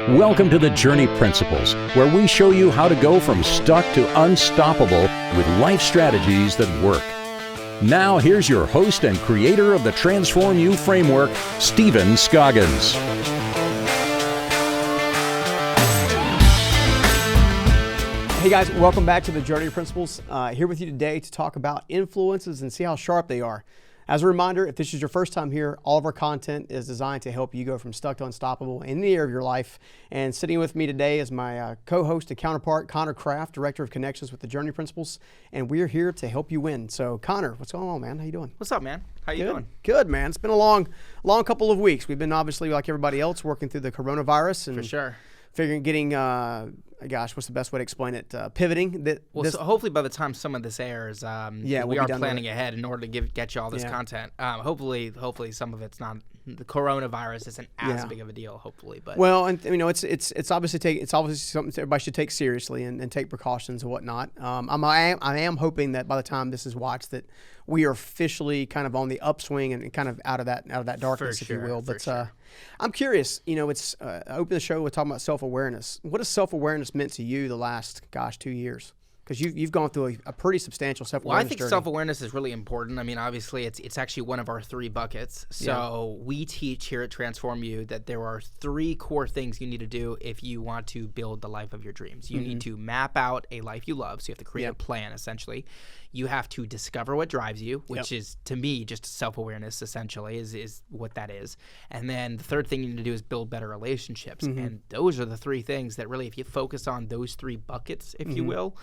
Welcome to the Journey Principles, where we show you how to go from stuck to unstoppable with life strategies that work. Now, here's your host and creator of the Transform You framework, Stephen Scoggins. Hey guys, welcome back to the Journey Principles. Here with you today to talk about influences and see how sharp they are. As a reminder, if this is your first time here, all of our content is designed to help you go from stuck to unstoppable in any area of your life. And sitting with me today is my co-host and counterpart, Connor Kraft, Director of Connections with the Journey Principles. And we're here to help you win. So Connor, what's going on, man? How you doing? What's up, man? How you doing? Good, man. It's been a long couple of weeks. We've been obviously, like everybody else, working through the coronavirus. And For sure. Getting, what's the best way to explain it? Pivoting. So hopefully by the time some of this airs, we are planning ahead in order to get you all this content. Hopefully some of it's not, the coronavirus isn't as big of a deal, hopefully. But well, and you know, it's obviously something everybody should take seriously and take precautions and whatnot. I am hoping that by the time this is watched, that we are officially kind of on the upswing and kind of out of that darkness, if you will. But I'm curious, you know, I opened the show with talking about self-awareness. What has self-awareness meant to you the last, 2 years? Because you've gone through a pretty substantial self-awareness Well, I think journey. Self-awareness is really important. I mean, obviously, it's actually one of our 3 buckets. So we teach here at Transform You that there are 3 core things you need to do if you want to build the life of your dreams. You need to map out a life you love. So you have to create a plan, essentially. You have to discover what drives you, which is, to me, just self-awareness, essentially, is what that is. And then the third thing you need to do is build better relationships. And those are the 3 things that really, if you focus on those 3 buckets, if you will,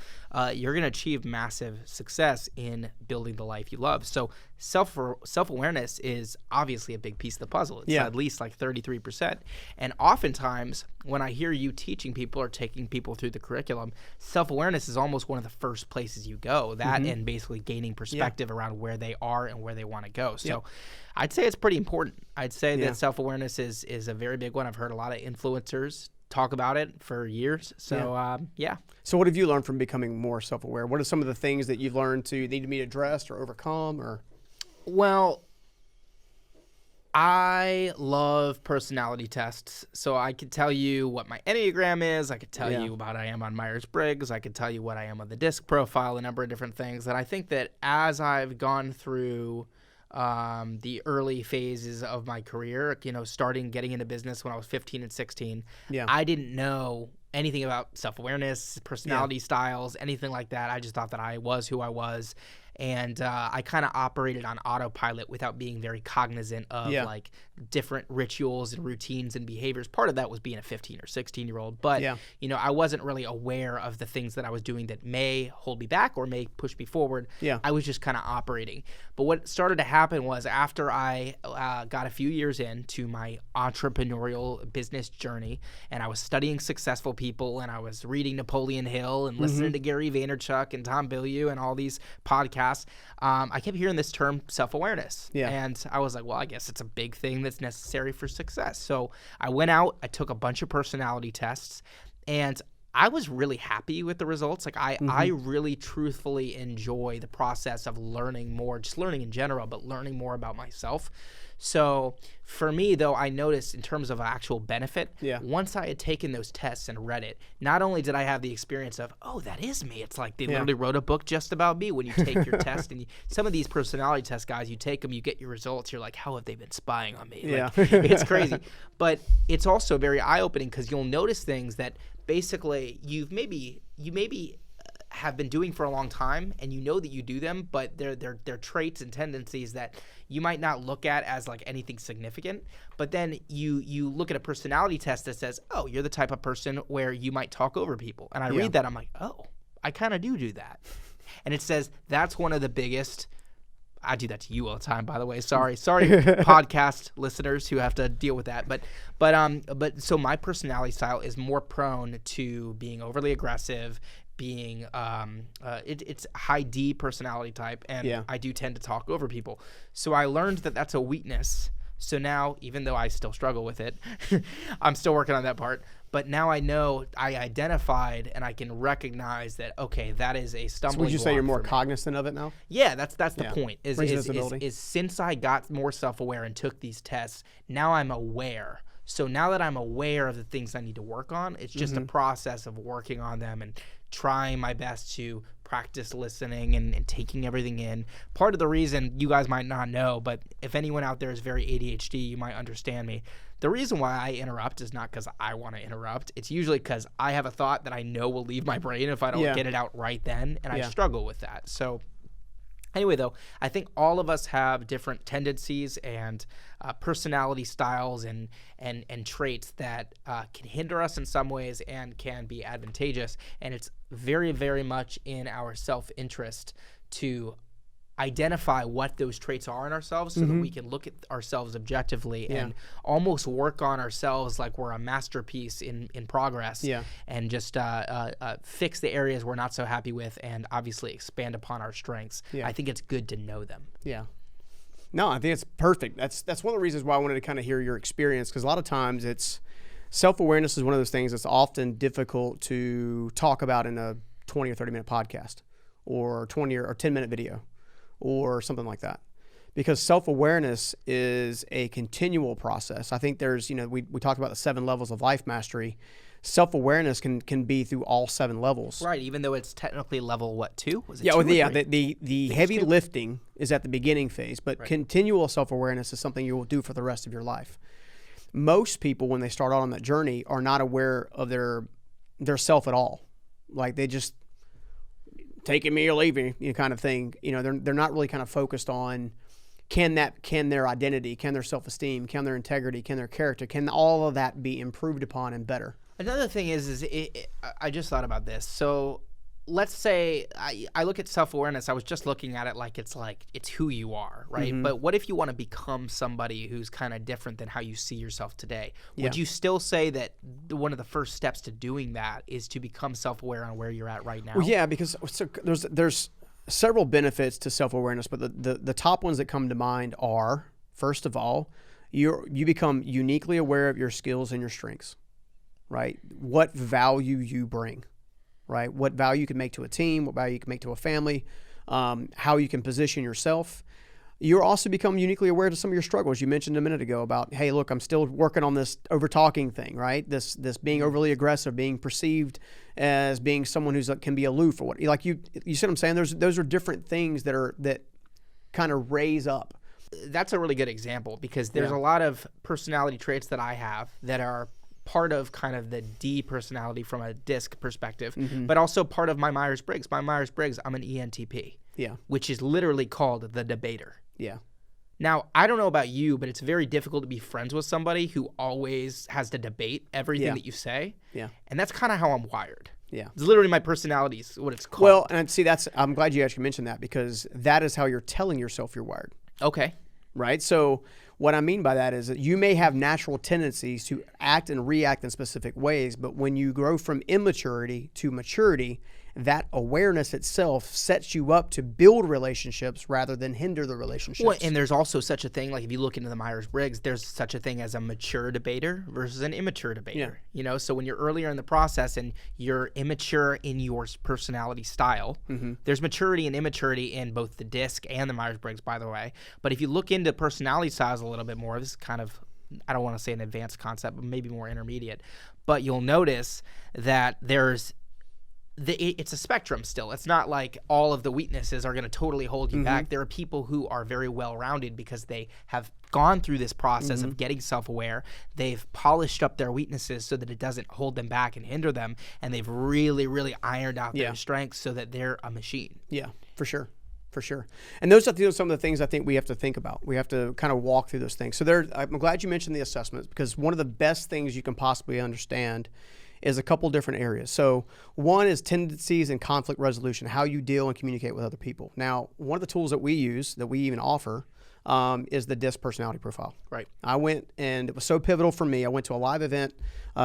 you're going to achieve massive success in building the life you love. So self-awareness is obviously a big piece of the puzzle. It's at least like 33%. And oftentimes, when I hear you teaching people or taking people through the curriculum, self-awareness is almost one of the first places you go. That and basically gaining perspective around where they are and where they want to go. So I'd say it's pretty important. I'd say that self-awareness is a very big one. I've heard a lot of influencers talk about it for years. So, So what have you learned from becoming more self-aware? What are some of the things that you've learned to need to be addressed or overcome? Or Well, I love personality tests. So I could tell you what my Enneagram is. I could tell you what I am on Myers-Briggs. I could tell you what I am on the DISC profile, a number of different things. And I think that as I've gone through the early phases of my career, you know, getting into business when I was 15 and 16, I didn't know anything about self-awareness, personality styles, anything like that. I just thought that I was who I was. And I kind of operated on autopilot without being very cognizant of like different rituals and routines and behaviors. Part of that was being a 15 or 16-year-old. But, you know, I wasn't really aware of the things that I was doing that may hold me back or may push me forward. I was just kind of operating. But what started to happen was after I got a few years into my entrepreneurial business journey, and I was studying successful people, and I was reading Napoleon Hill and listening to Gary Vaynerchuk and Tom Bilyeu and all these podcasts, I kept hearing this term self-awareness. And I was like, well, I guess it's a big thing that's necessary for success. So I went out, I took a bunch of personality tests, and I was really happy with the results. Like I really truthfully enjoy the process of learning more, just learning in general, but learning more about myself. So for me, though, I noticed in terms of actual benefit, once I had taken those tests and read it, not only did I have the experience of, oh, that is me. It's like they literally wrote a book just about me. When you take your test, and some of these personality test guys, you take them, you get your results. You're like, how have they been spying on me? Like, it's crazy. But it's also very eye-opening because you'll notice things that basically you maybe have been doing for a long time, and you know that you do them, but they're traits and tendencies that you might not look at as like anything significant. But then you look at a personality test that says, oh, you're the type of person where you might talk over people. And I read that, I'm like, oh, I kind of do that. And it says that's one of the biggest. I do that to you all the time, by the way. Sorry, podcast listeners who have to deal with that. But so my personality style is more prone to being overly aggressive, being it's high D personality type, and I do tend to talk over people. So I learned that that's a weakness. So now, even though I still struggle with it, I'm still working on that part. But now I know I identified and I can recognize that, okay, that is a stumbling block. So would you say you're more cognizant of it now? Yeah, that's the point. Is since I got more self-aware and took these tests, now I'm aware. So now that I'm aware of the things I need to work on, it's just a process of working on them and trying my best to practice listening and taking everything in. Part of the reason, you guys might not know, but if anyone out there is very ADHD, you might understand me. The reason why I interrupt is not because I want to interrupt. It's usually because I have a thought that I know will leave my brain if I don't get it out right then, and I struggle with that. So anyway, though, I think all of us have different tendencies and personality styles and traits that can hinder us in some ways and can be advantageous. And it's very, very much in our self-interest to identify what those traits are in ourselves so that we can look at ourselves objectively and almost work on ourselves like we're a masterpiece in progress and just fix the areas we're not so happy with and obviously expand upon our strengths. I think it's good to know them. No, I think it's perfect. That's one of the reasons why I wanted to kind of hear your experience, because a lot of times self-awareness is one of those things that's often difficult to talk about in a 20 or 30 minute podcast or 20 or 10 minute video or something like that, because self-awareness is a continual process. I think there's, we talked about the 7 levels of life mastery. Self-awareness can be through all 7 levels. Right, even though it's technically level, 2? Was it 2 the heavy lifting is at the beginning phase, but continual self-awareness is something you will do for the rest of your life. Most people, when they start out on that journey, are not aware of their self at all. Like, they just taking me or leaving, kind of thing. They're not really kind of focused on can their identity, can their self-esteem, can their integrity, can their character, can all of that be improved upon and better. Another thing is I just thought about this. So let's say I look at self-awareness. I was just looking at it like it's who you are, right? But what if you want to become somebody who's kind of different than how you see yourself today? Would you still say that one of the first steps to doing that is to become self-aware on where you're at right now? Well, yeah, because there's several benefits to self-awareness, but the top ones that come to mind are, first of all, you become uniquely aware of your skills and your strengths, right? What value you bring. Right? What value you can make to a team, what value you can make to a family, how you can position yourself. You'll also become uniquely aware to some of your struggles. You mentioned a minute ago about, hey, look, I'm still working on this over-talking thing, right? This being overly aggressive, being perceived as being someone who's can be aloof or what. Like you see what I'm saying? Those are different things that kind of raise up. That's a really good example, because there's a lot of personality traits that I have that are part of kind of the D personality from a DISC perspective, but also part of my Myers-Briggs. My Myers-Briggs, I'm an ENTP, which is literally called the debater. Now, I don't know about you, but it's very difficult to be friends with somebody who always has to debate everything that you say. And that's kind of how I'm wired. It's literally my personality is what it's called. Well, and see, I'm glad you actually mentioned that, because that is how you're telling yourself you're wired. Okay. Right? So what I mean by that is that you may have natural tendencies to act and react in specific ways, but when you grow from immaturity to maturity, that awareness itself sets you up to build relationships rather than hinder the relationships. Well, and there's also such a thing, like if you look into the Myers-Briggs, there's such a thing as a mature debater versus an immature debater. So when you're earlier in the process and you're immature in your personality style, there's maturity and immaturity in both the DISC and the Myers-Briggs, by the way. But if you look into personality styles a little bit more, this is kind of, I don't want to say an advanced concept, but maybe more intermediate. But you'll notice that it's a spectrum still. It's not like all of the weaknesses are going to totally hold you back. There are people who are very well-rounded because they have gone through this process of getting self-aware. They've polished up their weaknesses so that it doesn't hold them back and hinder them, and they've really, really ironed out their strengths so that they're a machine. Yeah, for sure. For sure. And those are some of the things I think we have to think about. We have to kind of walk through those things. So I'm glad you mentioned the assessments, because one of the best things you can possibly understand is a couple different areas. So one is tendencies and conflict resolution, how you deal and communicate with other people. Now, one of the tools that we use, that we even offer, is the DISC personality profile. Right. I went, and it was so pivotal for me. I went to a live event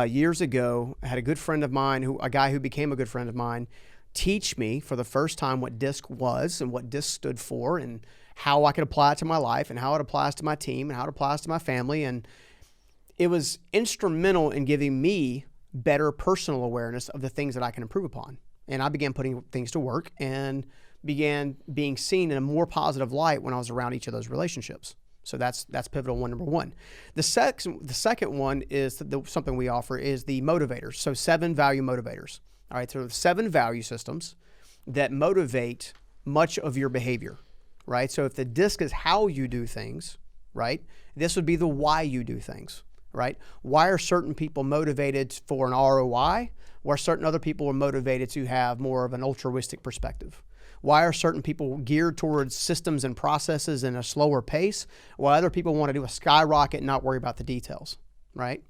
years ago. I had a good friend of mine, a guy who became a good friend of mine, teach me for the first time what DISC was and what DISC stood for and how I could apply it to my life and how it applies to my team and how it applies to my family. And it was instrumental in giving me better personal awareness of the things that I can improve upon. And I began putting things to work and began being seen in a more positive light when I was around each of those relationships. So that's pivotal one, number one. The second one is something we offer is the motivators. So 7 value motivators. All right, so 7 value systems that motivate much of your behavior, right? So if the DISC is how you do things, right, this would be the why you do things, right? Why are certain people motivated for an ROI, where certain other people are motivated to have more of an altruistic perspective? Why are certain people geared towards systems and processes in a slower pace, while other people want to do a skyrocket and not worry about the details, right?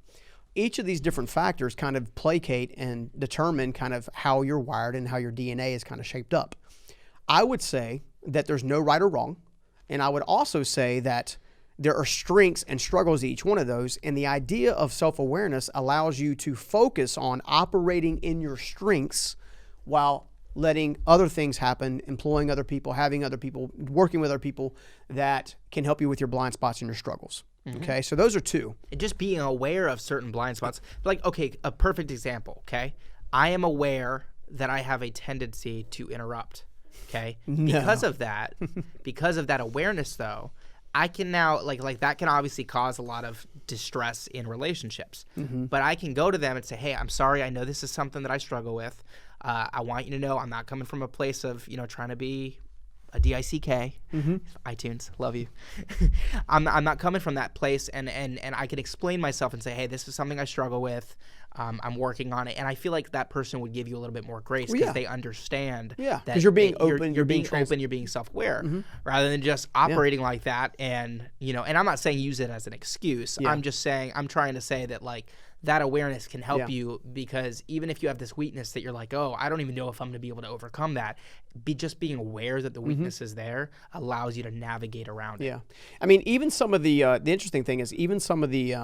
Each of these different factors kind of placate and determine kind of how you're wired and how your DNA is kind of shaped up. I would say that there's no right or wrong, and I would also say that there are strengths and struggles to each one of those, and the idea of self-awareness allows you to focus on operating in your strengths while letting other things happen, employing other people, having other people, working with other people that can help you with your blind spots and your struggles. Okay, so those are 2. And just being aware of certain blind spots. Like, okay, a perfect example, okay? I am aware that I have a tendency to interrupt, okay? Because of that awareness, though, I can now, like that can obviously cause a lot of distress in relationships. But I can go to them and say, hey, I'm sorry, I know this is something that I struggle with. I want you to know I'm not coming from a place of, trying to be a DICK. iTunes, love you. I'm not coming from that place, and I can explain myself and say, hey, this is something I struggle with. I'm working on it, and I feel like that person would give you a little bit more grace because they understand. Yeah, because you're being open. You're being open. You're being self-aware, rather than just operating like that. And and I'm not saying use it as an excuse. I'm just saying I'm trying to say that that awareness can help you, because even if you have this weakness that you're like, oh, I don't even know if I'm going to be able to overcome that, just being aware that the weakness is there allows you to navigate around it. Yeah. I mean, even some of the interesting thing is even some of the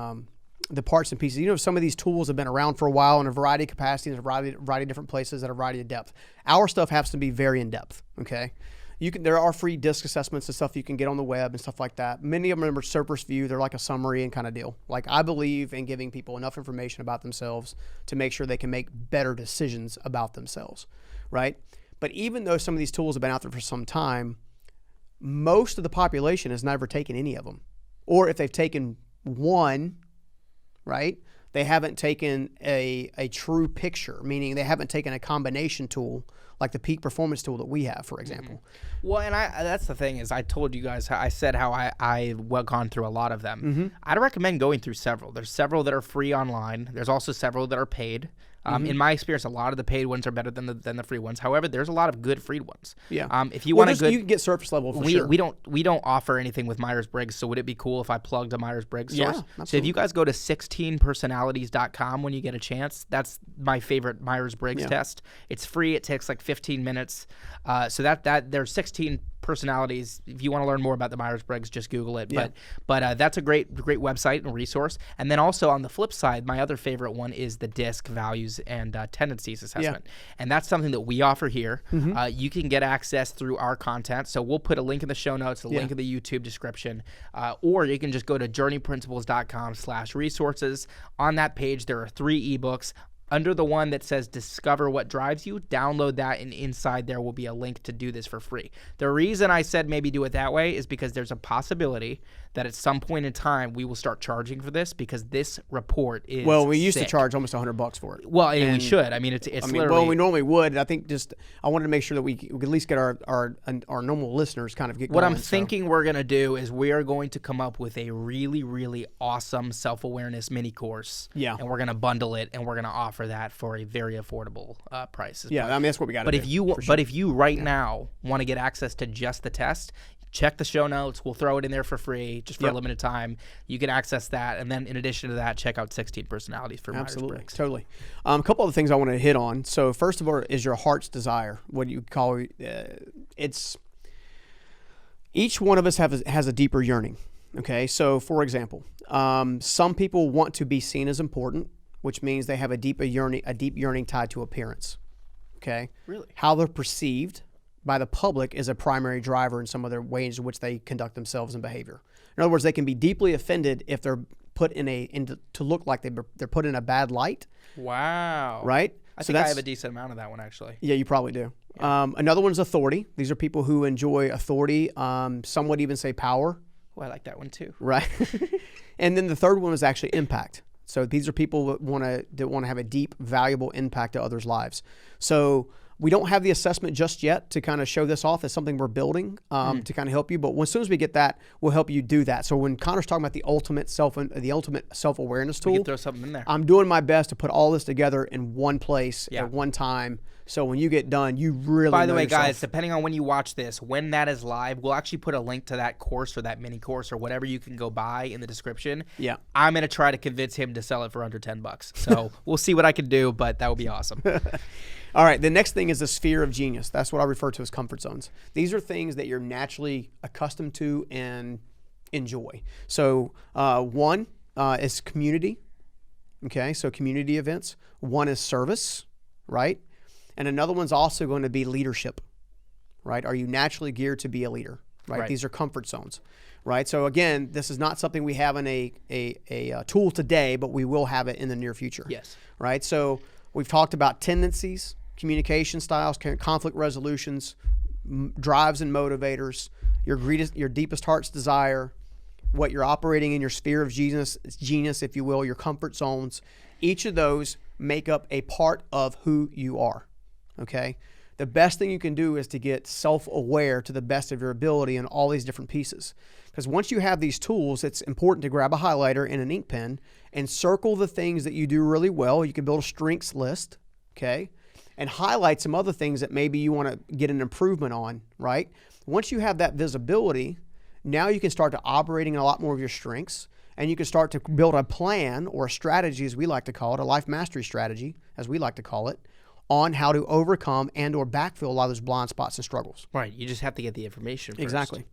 parts and pieces, some of these tools have been around for a while in a variety of capacities, in a variety of different places at a variety of depth. Our stuff has to be very in depth, okay? There are free DISC assessments and stuff you can get on the web and stuff like that. Many of them are surface view. They're like a summary and kind of deal. Like, I believe in giving people enough information about themselves to make sure they can make better decisions about themselves, right? But even though some of these tools have been out there for some time, most of the population has never taken any of them. Or if they've taken one, right, they haven't taken a true picture, meaning they haven't taken a combination tool like the peak performance tool that we have, for example. Well, and that's the thing is, I told you guys, I said how I've gone through a lot of them. I'd recommend going through several. There's several that are free online. There's also several that are paid. In my experience, a lot of the paid ones are better than the free ones. However, there's a lot of good free ones. Yeah. If you want a good, you can get surface level for sure. We don't offer anything with Myers-Briggs. So would it be cool if I plugged a Myers-Briggs source? Yeah, absolutely. So if you guys go to 16personalities.com when you get a chance, that's my favorite Myers-Briggs test. It's free. It takes like 15 minutes. So that there's 16 personalities. If you want to learn more about the Myers-Briggs, just Google it. Yeah. But that's a great website and resource. And then also on the flip side, my other favorite one is the DISC values and tendencies assessment. And that's something that we offer here. You can get access through our content. So we'll put a link in the show notes, a link in the YouTube description, or you can just go to journeyprinciples.com/resources. On that page, there are 3 ebooks. Under the one that says Discover What Drives You, download that, and inside there will be a link to do this for free. The reason I said maybe do it that way is because there's a possibility that at some point in time we will start charging for this, because this report is we used sick. to charge almost $100 for it. Well, and we should. I mean, it's literally. Well, we normally would. I think I wanted to make sure that we could at least get our normal listeners kind of get what going. I'm thinking we're going to do is we are going to come up with a really, really awesome self-awareness mini course. Yeah. And we're going to bundle it, and we're going to offer that for a very affordable price. Yeah, I mean, that's what we got to do. But if you right now want to get access to just the test, check the show notes. We'll throw it in there for free, just for a limited time. You can access that, and then in addition to that, check out 16 Personalities for Myers-Briggs. Totally. A couple of things I want to hit on. So first of all is your heart's desire. What do you call it's? Each one of us has a deeper yearning. Okay, so for example, some people want to be seen as important, which means they have a deep yearning tied to appearance. Okay, really, how they're perceived by the public is a primary driver in some of their ways in which they conduct themselves and behavior. In other words, they can be deeply offended if they're put to look like they're put in a bad light. Wow. Right? I think I have a decent amount of that one, actually. Yeah, you probably do. Yeah. Another one is authority. These are people who enjoy authority. Some would even say power. Oh, I like that one too. Right. And then the third one is actually impact. So these are people that want to have a deep, valuable impact to others' lives. So we don't have the assessment just yet to kind of show this off as something we're building to kind of help you. But as soon as we get that, we'll help you do that. So when Connor's talking about the ultimate self-awareness tool, We can throw something in there. I'm doing my best to put all this together in one place at one time. So when you get done, you really By the way, yourself. guys, depending on when you watch this, when that is live, we'll actually put a link to that course or that mini course or whatever you can go buy in the description. Yeah. I'm going to try to convince him to sell it for under $10. So we'll see what I can do, but that would be awesome. All right. The next thing is the sphere of genius. That's what I refer to as comfort zones. These are things that you're naturally accustomed to and enjoy. So one is community. Okay. So community events. One is service, right? And another one's also going to be leadership, right? Are you naturally geared to be a leader, right? These are comfort zones, right? So again, this is not something we have in a tool today, but we will have it in the near future. Yes. Right? So we've talked about tendencies, communication styles, conflict resolutions, drives and motivators, your deepest heart's desire, what you're operating in your sphere of genius, if you will, your comfort zones. Each of those make up a part of who you are. Okay. The best thing you can do is to get self-aware to the best of your ability in all these different pieces. Because once you have these tools, it's important to grab a highlighter and an ink pen and circle the things that you do really well. You can build a strengths list, okay, and highlight some other things that maybe you want to get an improvement on, right? Once you have that visibility, now you can start to operating in a lot more of your strengths, and you can start to build a plan or a strategy, as we like to call it, a life mastery strategy, as we like to call it, on how to overcome and or backfill a lot of those blind spots and struggles. Right. You just have to get the information first. Exactly.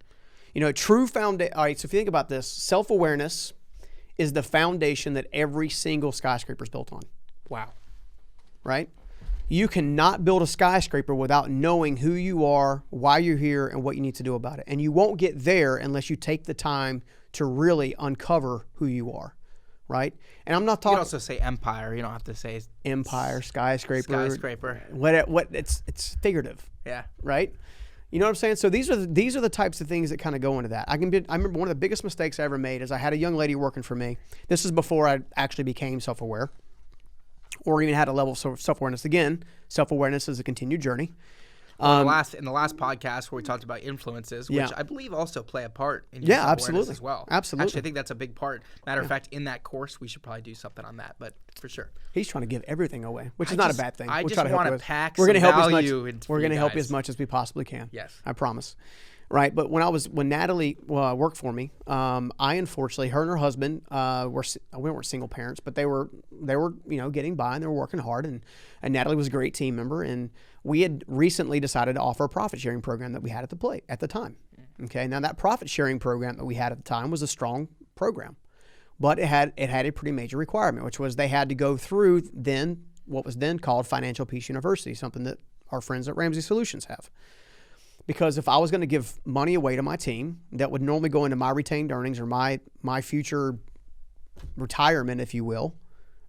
You know, true foundation. All right. So if you think about this, self-awareness is the foundation that every single skyscraper is built on. Wow. Right? You cannot build a skyscraper without knowing who you are, why you're here, and what you need to do about it. And you won't get there unless you take the time to really uncover who you are. Right? And I'm not talking. You can also say empire. You don't have to say empire, skyscraper. Skyscraper. What it's figurative. Yeah. Right? You know what I'm saying? So these are the types of things that kind of go into that. I remember one of the biggest mistakes I ever made is I had a young lady working for me. This is before I actually became self-aware or even had a level of self-awareness. Again, self-awareness is a continued journey. In the last podcast where we talked about influences, which I believe also play a part in your self-awareness as well. Absolutely. Actually, I think that's a big part. Matter of fact, in that course, we should probably do something on that, but for sure. He's trying to give everything away, which is not a bad thing. I We'll just try to help want you to pack We're some gonna help value as much. We're going to help you as much as we possibly can. Yes. I promise. Right, but when Natalie worked for me, I unfortunately, her and her husband we weren't single parents, but they were getting by and they were working hard, and Natalie was a great team member, and we had recently decided to offer a profit sharing program that we had at the time. Okay, now that profit sharing program that we had at the time was a strong program, but it had a pretty major requirement, which was they had to go through what was then called Financial Peace University, something that our friends at Ramsey Solutions have. Because if I was going to give money away to my team that would normally go into my retained earnings or my future retirement, if you will,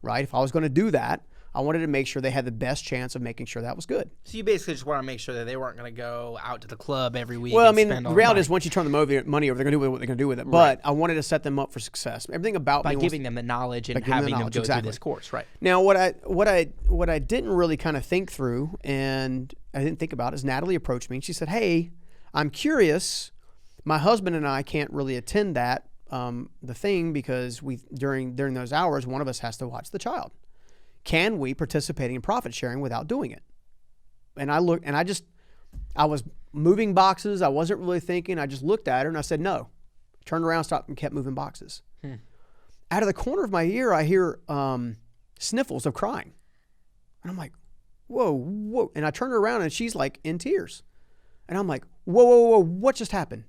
right? If I was going to do that, I wanted to make sure they had the best chance of making sure that was good. So you basically just want to make sure that they weren't going to go out to the club every week. Well, I mean, the reality is once you turn the money over, they're going to do what they're going to do with it. Right. But I wanted to set them up for success. Everything about by giving them the knowledge and having them go through this course, right? Now, what I didn't really kind of think through, and I didn't think about, is Natalie approached me and she said, "Hey, I'm curious. My husband and I can't really attend that the thing because during those hours, one of us has to watch the child. Can we participate in profit sharing without doing it?" And I was moving boxes. I wasn't really thinking. I just looked at her and I said, "No." Turned around, stopped, and kept moving boxes. Out of the corner of my ear, I hear sniffles of crying. And I'm like, whoa. And I turned her around and she's like in tears. And I'm like, whoa, what just happened?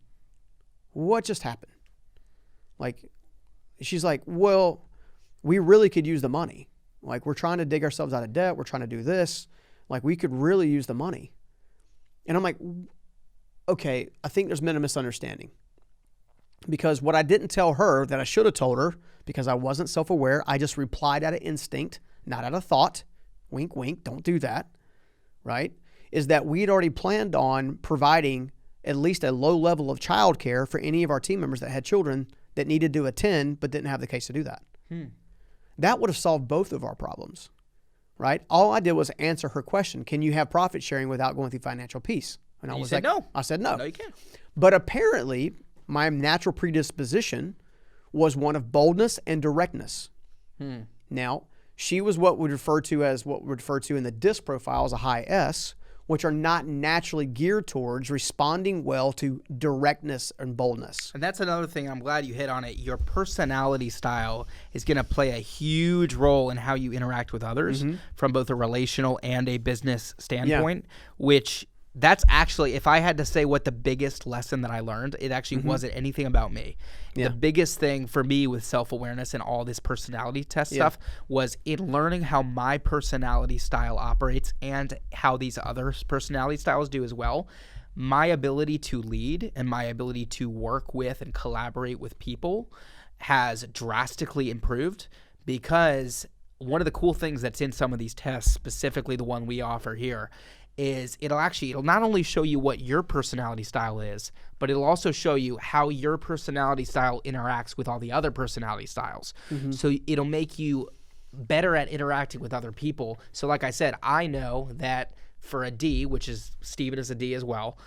What just happened? Like, she's like, well, we really could use the money. Like, we're trying to dig ourselves out of debt. We're trying to do this. Like, we could really use the money. And I'm like, okay, I think there's been a misunderstanding. Because what I didn't tell her that I should have told her, because I wasn't self-aware, I just replied out of instinct, not out of thought. Wink, wink, don't do that, right? Is that we had already planned on providing at least a low level of childcare for any of our team members that had children that needed to attend but didn't have the case to do that. That would have solved both of our problems, right? All I did was answer her question, can you have profit sharing without going through financial peace? And I was said like, no. I said no. No, you can't. But apparently, my natural predisposition was one of boldness and directness. Now, she was what we refer to in the DISC profile as a high S, which are not naturally geared towards responding well to directness and boldness. And that's another thing, I'm glad you hit on it. Your personality style is going to play a huge role in how you interact with others from both a relational and a business standpoint, which that's actually, if I had to say what the biggest lesson that I learned, it actually wasn't anything about me. The biggest thing for me with self-awareness and all this personality test stuff was in learning how my personality style operates and how these other personality styles do as well. My ability to lead and my ability to work with and collaborate with people has drastically improved, because one of the cool things that's in some of these tests, specifically the one we offer here, is it'll not only show you what your personality style is, but it'll also show you how your personality style interacts with all the other personality styles. So it'll make you better at interacting with other people. So like I said, I know that for a D, which is Steven is a D as well,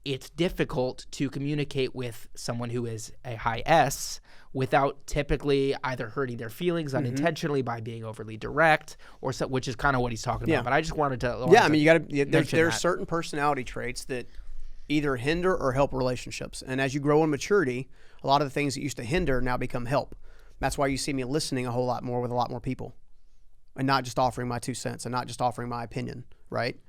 it's difficult to communicate with someone who is a high S without typically either hurting their feelings unintentionally by being overly direct, or so, which is kind of what he's talking about. But I just wanted to I mean, you got to. There's certain personality traits that either hinder or help relationships, and as you grow in maturity, a lot of the things that used to hinder now become help. That's why you see me listening a whole lot more with a lot more people, and not just offering my 2 cents and not just offering my opinion. Right?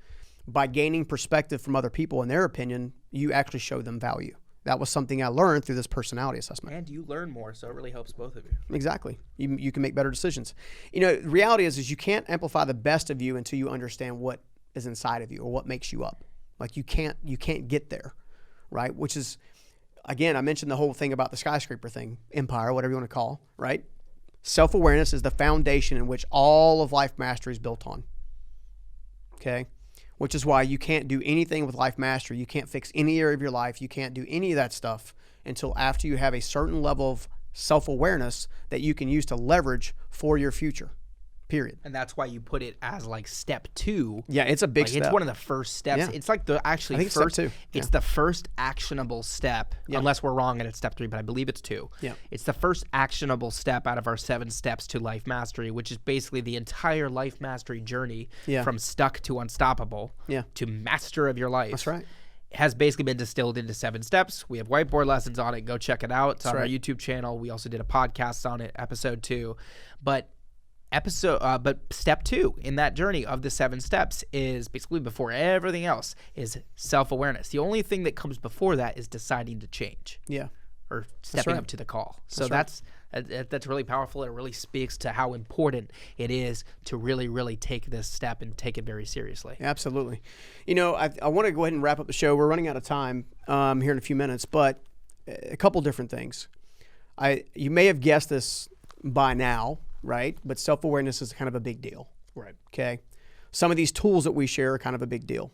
By gaining perspective from other people and their opinion, you actually show them value. That was something I learned through this personality assessment. And you learn more, so it really helps both of you. Exactly. You can make better decisions. You know, the reality is you can't amplify the best of you until you understand what is inside of you or what makes you up. Like you can't get there, right? Which is, again, I mentioned the whole thing about the skyscraper thing, empire, whatever you want to call, right? Self-awareness is the foundation in which all of life mastery is built on. Okay? Which is why you can't do anything with life mastery. You can't fix any area of your life. You can't do any of that stuff until after you have a certain level of self-awareness that you can use to leverage for your future, period. And that's why you put it as like step 2. Yeah, it's a big step. It's one of the first steps. Yeah. It's like the actually I think first. step 2. It's the first actionable step, unless we're wrong and it's step 3, but I believe it's 2. Yeah. It's the first actionable step out of our 7 steps to life mastery, which is basically the entire life mastery journey from stuck to unstoppable to master of your life. That's right. Has basically been distilled into 7 steps. We have whiteboard lessons on it. Go check it out. It's on our YouTube channel. We also did a podcast on it, episode 2. But step 2 in that journey of the 7 steps is basically, before everything else, is self-awareness. The only thing that comes before that is deciding to change. Yeah. Or stepping up to the call. So that's really powerful. It really speaks to how important it is to really, really take this step and take it very seriously. Absolutely. You know, I want to go ahead and wrap up the show. We're running out of time here in a few minutes, but a couple different things. You may have guessed this by now, right? But self-awareness is kind of a big deal. Right. Okay. Some of these tools that we share are kind of a big deal,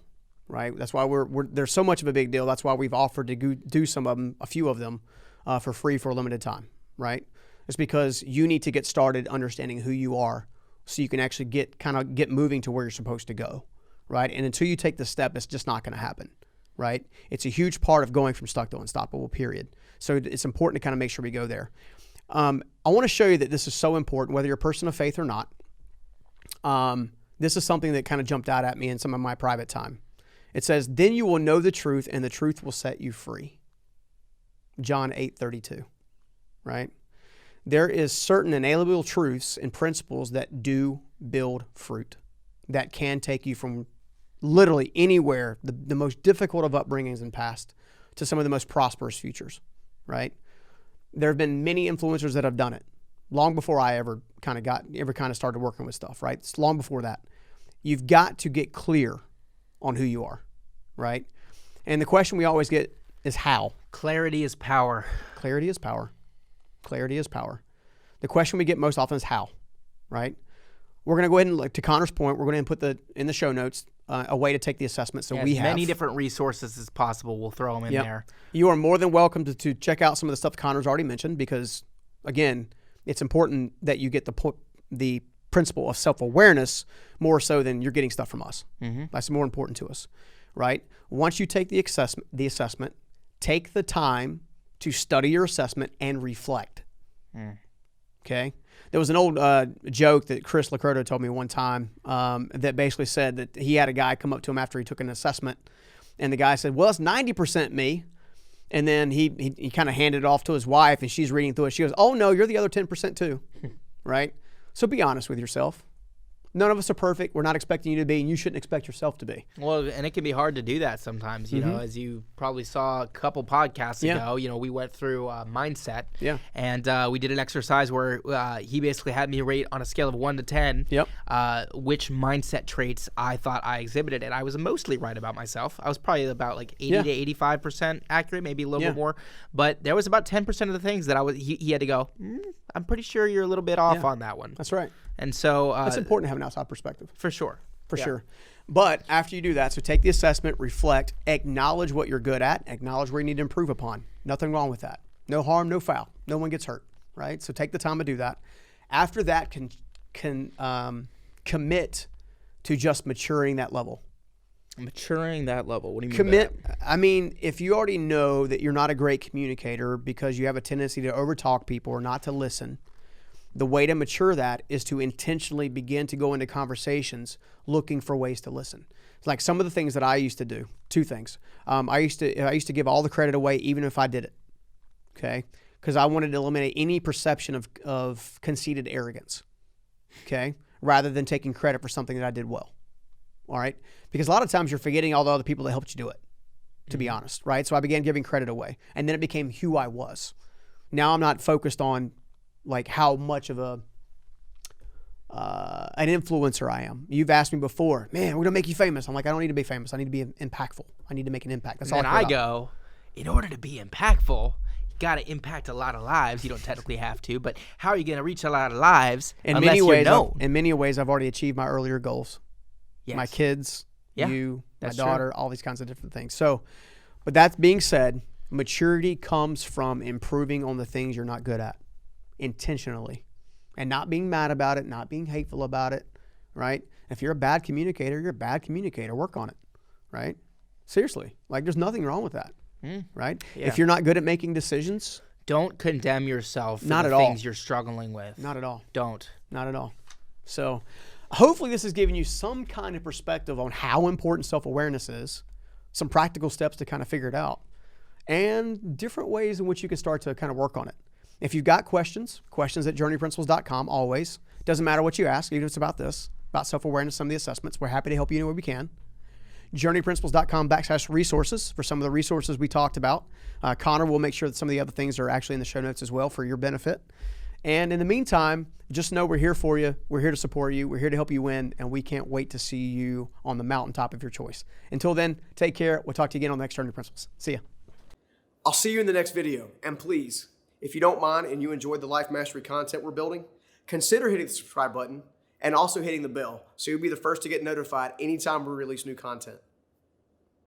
right? That's why there's so much of a big deal. That's why we've offered to do some of them, a few of them, for free for a limited time, right? It's because you need to get started understanding who you are so you can actually get moving to where you're supposed to go, right? And until you take the step, it's just not going to happen, right? It's a huge part of going from stuck to unstoppable, period. So it's important to kind of make sure we go there. I want to show you that this is so important, whether you're a person of faith or not. This is something that kind of jumped out at me in some of my private time. It says, "Then you will know the truth, and the truth will set you free." John 8:32, right? There is certain inalienable truths and principles that do build fruit, that can take you from literally anywhere, the most difficult of upbringings and past, to some of the most prosperous futures, right? There have been many influencers that have done it long before I ever kind of started working with stuff, right? It's long before that. You've got to get clear on who you are, right? And the question we always get is how. Clarity is power. Clarity is power. Clarity is power. The question we get most often is how, right? we're going to go ahead and, to Connor's point, we're going to put in the show notes a way to take the assessment. So we have many different resources as possible. We'll throw them in there. You are more than welcome to check out some of the stuff Connor's already mentioned, because, again, it's important that you get the principle of self-awareness more so than you're getting stuff from us. Mm-hmm. That's more important to us, right? Once you take the assessment, take the time to study your assessment and reflect. Okay? There was an old joke that Chris Lacroto told me one time that basically said that he had a guy come up to him after he took an assessment, and the guy said, well, it's 90% me. And then he kind of handed it off to his wife, and she's reading through it. She goes, oh, no, you're the other 10% too, right? So be honest with yourself. None of us are perfect. We're not expecting you to be, and you shouldn't expect yourself to be. Well, and it can be hard to do that sometimes, you know, as you probably saw a couple podcasts ago, you know, we went through mindset. Yeah. And we did an exercise where he basically had me rate on a scale of 1 to 10 which mindset traits I thought I exhibited. And I was mostly right about myself. I was probably about like 80 to 85% accurate, maybe a little bit more. But there was about 10% of the things that he had to go, I'm pretty sure you're a little bit off on that one. That's right. And so it's important to have an outside perspective. For sure. For sure. But after you do that, so take the assessment, reflect, acknowledge what you're good at, acknowledge where you need to improve upon. Nothing wrong with that. No harm, no foul. No one gets hurt, right? So take the time to do that. After that, can commit to just maturing that level. Maturing that level. What do you mean commit? By that? I mean, if you already know that you're not a great communicator because you have a tendency to overtalk people or not to listen, the way to mature that is to intentionally begin to go into conversations looking for ways to listen. Like some of the things that I used to do, 2 things. I used to give all the credit away even if I did it, okay? Because I wanted to eliminate any perception of conceited arrogance, okay? Rather than taking credit for something that I did well, all right? Because a lot of times you're forgetting all the other people that helped you do it, to be honest, right? So I began giving credit away, and then it became who I was. Now I'm not focused on like how much of an influencer I am. You've asked me before, man, we're gonna make you famous. I'm like, I don't need to be famous. I need to be impactful. I need to make an impact. That's all. And I go, in order to be impactful, you got to impact a lot of lives. You don't technically have to, but how are you going to reach a lot of lives unless you're known? In many ways, I've already achieved my earlier goals. Yes. My kids, you, my daughter, all these kinds of different things. So, but that being said, maturity comes from improving on the things you're not good at. Intentionally, and not being mad about it, not being hateful about it, right? If you're a bad communicator, you're a bad communicator. Work on it, right? Seriously, like there's nothing wrong with that, right? Yeah. If you're not good at making decisions, don't condemn yourself for not the at things all. You're struggling with. Not at all. Don't. Not at all. So hopefully this has given you some kind of perspective on how important self-awareness is, some practical steps to kind of figure it out, and different ways in which you can start to kind of work on it. If you've got questions at journeyprinciples.com, always. Doesn't matter what you ask, even if it's about this, about self-awareness, some of the assessments. We're happy to help you any way we can. journeyprinciples.com/resources for some of the resources we talked about. Connor will make sure that some of the other things are actually in the show notes as well for your benefit. And in the meantime, just know we're here for you. We're here to support you. We're here to help you win, and we can't wait to see you on the mountaintop of your choice. Until then, take care. We'll talk to you again on the next Journey Principles. See ya. I'll see you in the next video. And please, if you don't mind and you enjoyed the life mastery content we're building, consider hitting the subscribe button and also hitting the bell so you'll be the first to get notified anytime we release new content.